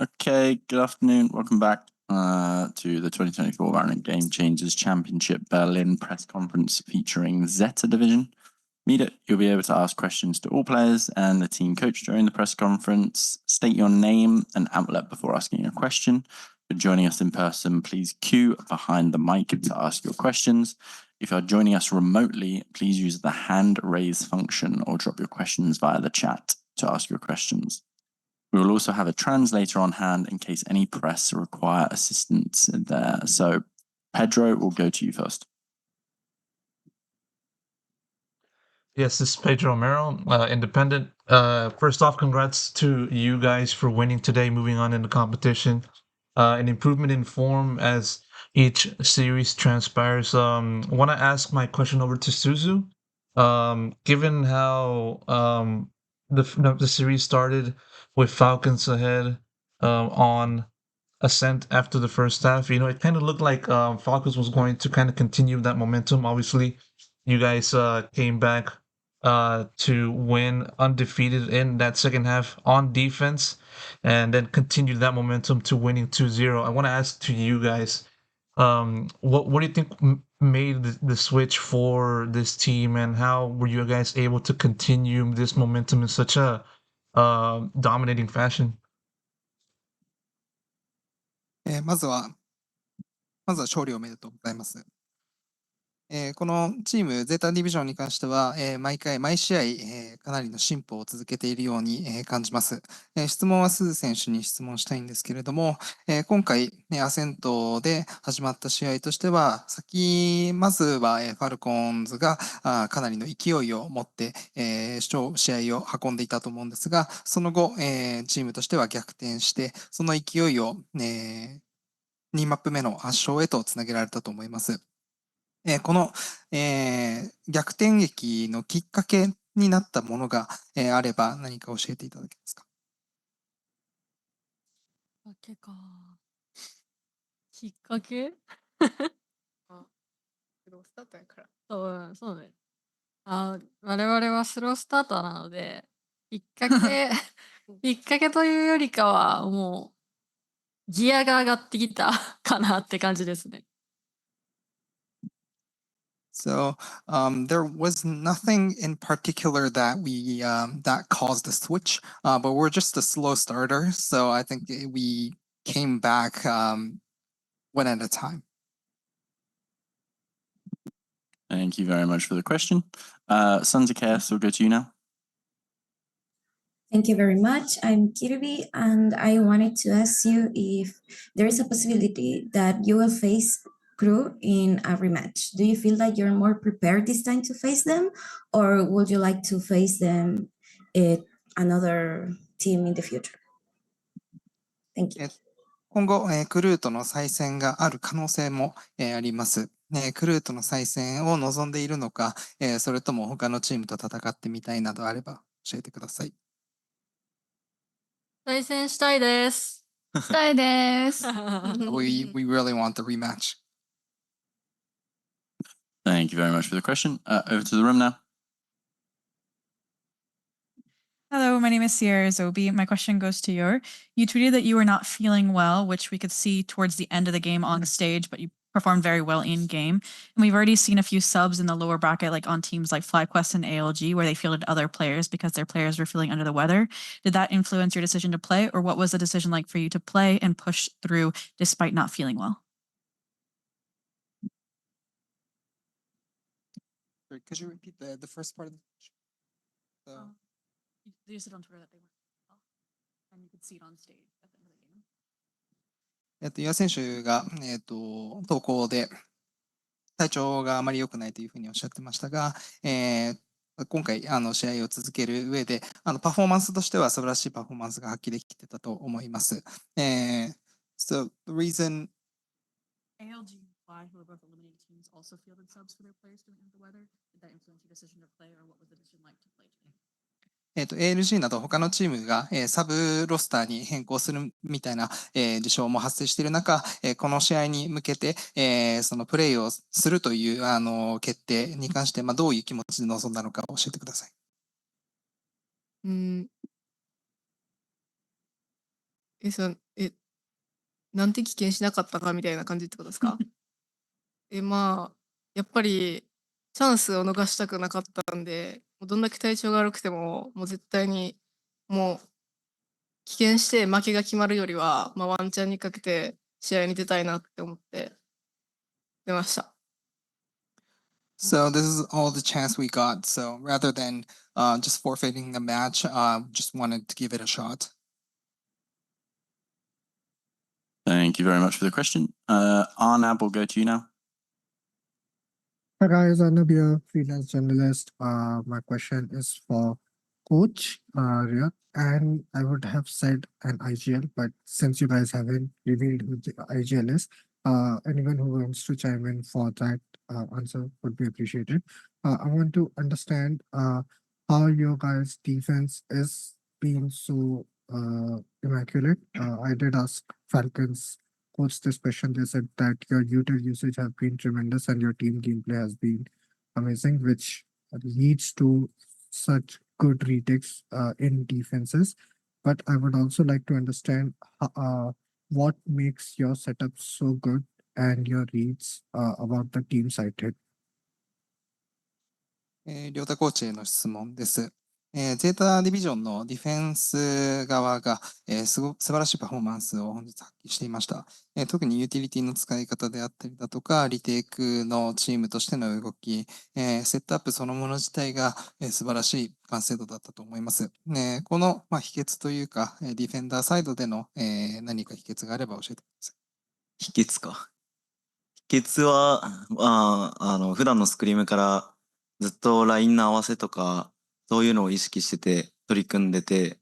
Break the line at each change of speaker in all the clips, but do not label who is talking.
Okay, good afternoon. Welcome back to the 2024 VALORANT Game Changers Championship Berlin press conference featuring ZETA division. Meet it, you'll be able to ask questions to all players and the team coach during the press conference. State your name and outlet before asking a question. For joining us in person, please queue behind the mic to ask your questions. If you're joining us remotely, please use the hand raise function or drop your questions via the chat to ask your questions. We will also have a translator on hand in case any press require assistance there. So, Pedro, we'll go to you first.
Yes, this is Pedro Romero, independent. First off, congrats to you guys for winning today, moving on in the competition. An improvement in form as each series transpires. I want to ask my question over to Suzu. Given how the series started with Falcons ahead on Ascent after the first half, it kind of looked like Falcons was going to kind of continue that momentum. Obviously, you guys came back to win undefeated in that second half on defense and then continued that momentum to winning 2-0. I want to ask to you guys, what do you think made the switch for this team, and how were you guys able to continue this momentum in such a dominating fashion?
まずは勝利おめでとうございます。このチーム、ゼータディビジョンに関しては、毎試合、かなりの進歩を続けているように、感じます。質問はスズ選手に質問したいんですけれども、今回、アセントで始まった試合としては、まずは、ファルコンズがかなりの勢いを持って、試合を運んでいたと思うんですが、その後、チームとしては逆転して、その勢いを、2マップ目の圧勝へとつなげられたと思います。この、逆転劇のきっかけになったものが、あれば何か教えていただけますか？
きっかけ
スロースタートやから。
そうね。我々はスロースターターなので、きっかけというよりかは、もう、ギアが上がってきたかなって感じですね。
So there was nothing in particular that that caused a switch, but we're just a slow starter. So I think we came back one at a time.
Thank you very much for the question. Sons of Chaos, we'll go to you now.
Thank you very much. I'm Kirby, and I wanted to ask you if there is a possibility that you will face Crew in a rematch. Do you feel like you're more prepared this time to face them, or would you like to face them at another team in the future? Thank you.
今後、クルーとの再戦がある可能性も、あります。クルーとの再戦を望んでいるのか、それとも他のチームと戦ってみたいなどあれば教えてください。
対戦したいです。
したいです。
We really want the rematch.
Thank you very much for the question. Over to the room now.
Hello, my name is Sierra Zobi. My question goes to you. You tweeted that you were not feeling well, which we could see towards the end of the game on stage, but you performed very well in game. And we've already seen a few subs in the lower bracket, like on teams like FlyQuest and ALG, where they fielded other players because their players were feeling under the weather. Did that influence your decision to play, or what was the decision like for you to play and push through despite not feeling well?
Could you repeat the first part of the question?
They just said on Twitter that they weren't well, and you could see it on stage at the end of the game.
岩選手が、投稿で体調があまり良くないというふうにおっしゃってましたが、今回試合を続ける上でパフォーマンスとしては素晴らしいパフォーマンスが発揮できてたと思います。So the reason
ALG who were both eliminated teams also fielded subs for their players doing the weather. Did that influence your decision to play, or what was the decision like to play today?
ALG など他のチームが、サブロスターに変更するみたいな、事象も発生している中、この試合に向けて、そのプレーをするという決定に関して、どういう気持ちで臨んだのか教えてください。
It's なんて棄権しなかったかみたいな感じってことですか？まあ、やっぱりチャンスを逃したくなかったんで、もうどんだけ体調が悪くても、もう絶対にもう棄権して負けが決まるよりは、まあ、ワンチャンにかけて試合に出たいなって思って出ました。
So this is all the chance we got. So rather than just forfeiting the match, just wanted to give it a shot.
Thank you very much for the question. Arnab, we'll go to you now.
Hi guys, Arnab here, freelance journalist. My question is for Coach Riyad, and I would have said an IGL, but since you guys haven't revealed who the IGL is, anyone who wants to chime in for that answer would be appreciated. I want to understand how your guys' defense is being so immaculate. I did ask Falcons coach this question. They said that your util usage have been tremendous and your team gameplay has been amazing, which leads to such good retakes in defenses. But I would also like to understand what makes your setup so good and your reads about the team side hit.
亮太コーチへの質問です。ゼータディビジョンのディフェンス側が、素晴らしいパフォーマンスを本日発揮していました。特にユーティリティの使い方であったりだとか、リテイクのチームとしての動き、セットアップそのもの自体が、素晴らしい完成度だったと思います。この、秘訣というか、ディフェンダーサイドでの、何か秘訣があれば教えてください。
秘訣か。秘訣は、普段のスクリームからずっとラインの合わせとか、そういうのを意識してて取り組んでて、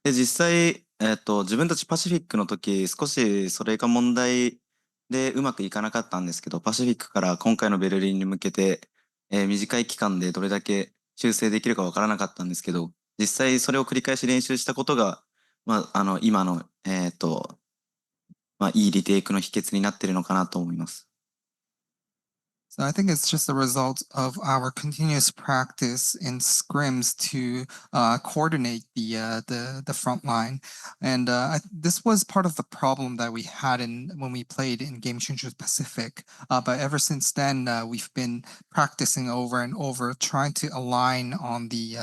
で、実際、自分たちパシフィックの時、少しそれが問題でうまくいかなかったんですけど、パシフィックから今回のベルリンに向けて、短い期間でどれだけ修正できるかわからなかったんですけど、実際それを繰り返し練習したことが、今の、いいリテイクの秘訣になってるのかなと思います。
So I think it's just a result of our continuous practice in scrims to coordinate the front line, and this was part of the problem that we had when we played in Game Changers Pacific. But ever since then, we've been practicing over and over, trying to align on the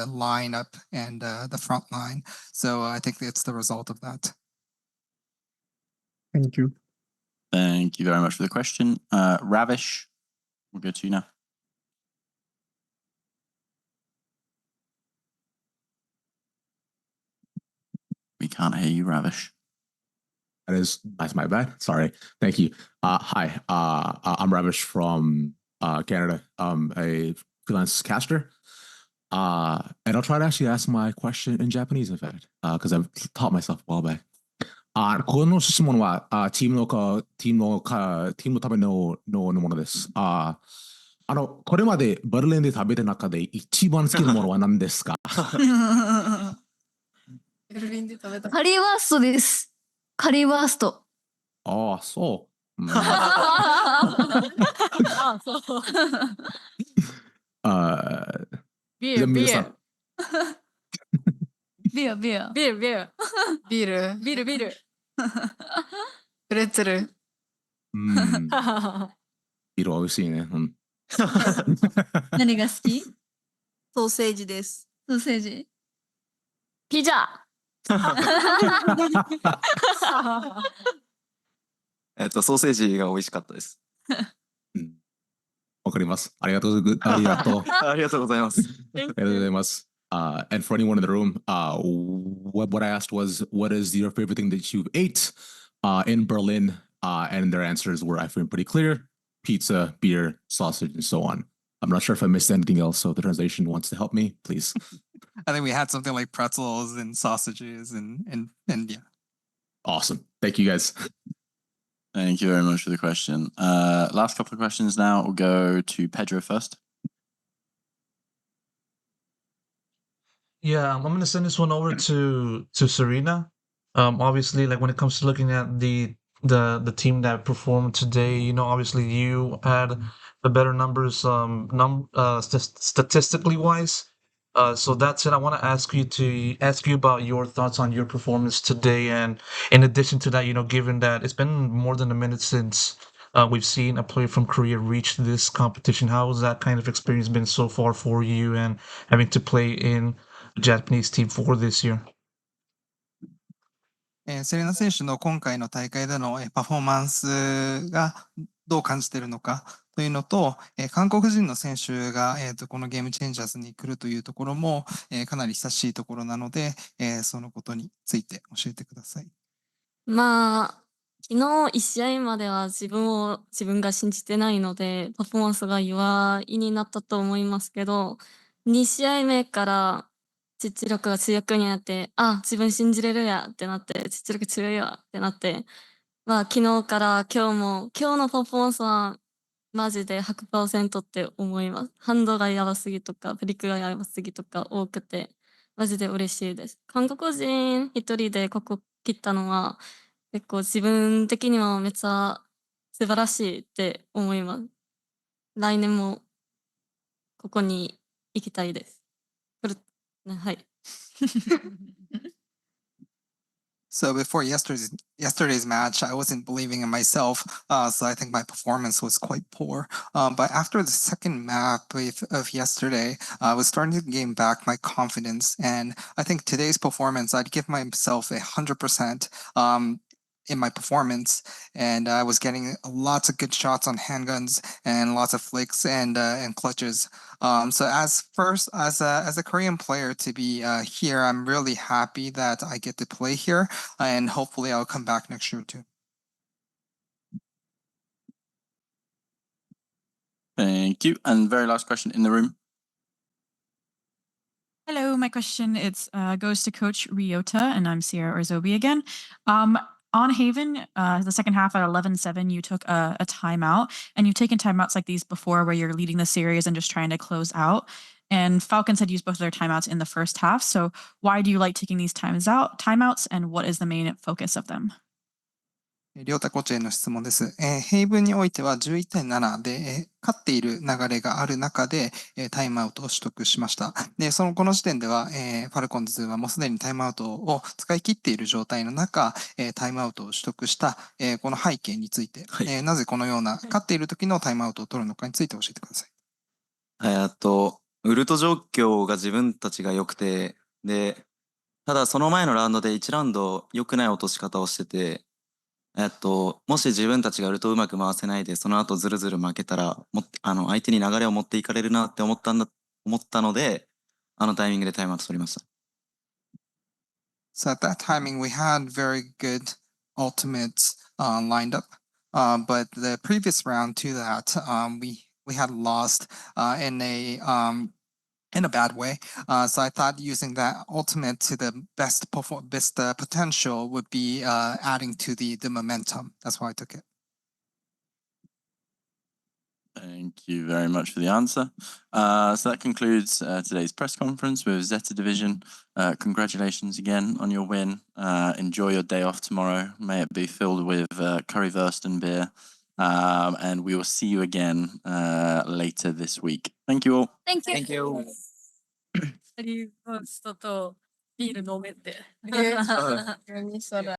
lineup and the front line. So I think it's the result of that.
Thank you.
Thank you very much for the question. Ravish, we'll go to you now. We can't hear you, Ravish.
That's my bad. Sorry. Thank you. Hi, I'm Ravish from Canada. I'm a freelance caster. And I'll try to actually ask my question in Japanese, in fact, because I've taught myself a while back. この質問はチームのためのものです。これまでバルレンで食べた中で一番好きなものは何ですか？
ベルリンで食べた。
カリーワーストです。カリーワースト。
ああ、そう。
あ、そう。ビール、
ビール。
ビア、ビア。
ビール、ビール。ビール。
ビール、ビール。
プレッツェル。
ビールは美味しいね。
何が好き？
ソーセージです。
ソーセージ。
ピザ。
ソーセージが美味しかったです。
わかります。ありがとうございます。And for anyone in the room, what I asked was, what is your favorite thing that you've ate in Berlin? And their answers were, I think, pretty clear: pizza, beer, sausage, and so on. I'm not sure if I missed anything else, so if the translation wants to help me, please.
I think we had something like pretzels and sausages and yeah.
Awesome. Thank you, guys.
Thank you very much for the question. Last couple of questions now. We'll go to Pedro first.
Yeah, I'm gonna send this one over to Serena. Obviously, like when it comes to looking at the team that performed today, you know, obviously you had the better numbers, statistically wise. So that's it. I want to ask you about your thoughts on your performance today, and in addition to that, given that it's been more than a minute since we've seen a player from Korea reach this competition, how has that kind of experience been so far for you, and having to play in a Japanese team for this year?
セレナ選手の今回の大会でのパフォーマンスがどう感じているのかというのと、韓国人の選手がこのゲームチェンジャーズに来るというところもかなり久しいところなので、そのことについて教えてください。
まあ、昨日1試合までは自分が信じてないので、パフォーマンスが弱いになったと思いますけど、2試合目から実力が強くになって、自分信じれるやってなって、実力強いわってなって、昨日から今日のパフォーマンスはマジで 100% って思います。ハンドがやばすぎとか、フリックがやばすぎとか多くて、マジで嬉しいです。韓国人一人でここ切ったのは、結構自分的にはめっちゃ素晴らしいって思います。来年もここに行きたいです。はい。
So before yesterday's match, I wasn't believing in myself, so I think my performance was quite poor. But after the second map of yesterday, I was starting to gain back my confidence, and I think today's performance, I'd give myself 100%. In my performance, and I was getting lots of good shots on handguns and lots of flicks and clutches. So as a Korean player to be here, I'm really happy that I get to play here, and hopefully I'll come back next year too.
Thank you. And very last question in the room.
Hello, my question goes to Coach Ryota, and I'm Sierra Orzobi again. On Haven, the second half at 11-7, you took a timeout, and you've taken timeouts like these before where you're leading the series and just trying to close out. And Falcons had used both of their timeouts in the first half. So why do you like taking these timeouts, and what is the main focus of them?
りょうたコーチへの質問です。ヘイブンにおいては11対7で、勝っている流れがある中で、タイムアウトを取得しました。で、この時点では、ファルコンズはもうすでにタイムアウトを使い切っている状態の中、タイムアウトを取得した、この背景について、なぜこのような勝っている時のタイムアウトを取るのかについて教えてください。
ウルト状況が自分たちが良くて、で、ただその前のラウンドで1ラウンド良くない落とし方をしてて、もし自分たちがウルトうまく回せないで、その後ずるずる負けたら、相手に流れを持っていかれるなって思ったので、あのタイミングでタイムアウト取りました。
So at that timing, we had very good ultimates lined up, but the previous round to that, we had lost in a bad way. So I thought using that ultimate to the best potential would be adding to the momentum. That's why I took it.
Thank you very much for the answer. So that concludes today's press conference with ZETA Division. Congratulations again on your win. Enjoy your day off tomorrow. May it be filled with currywurst and beer. And we will see you again later this week. Thank you all.
Thank you.
Thank you.
カリーファーストとビール飲めって。
何それ。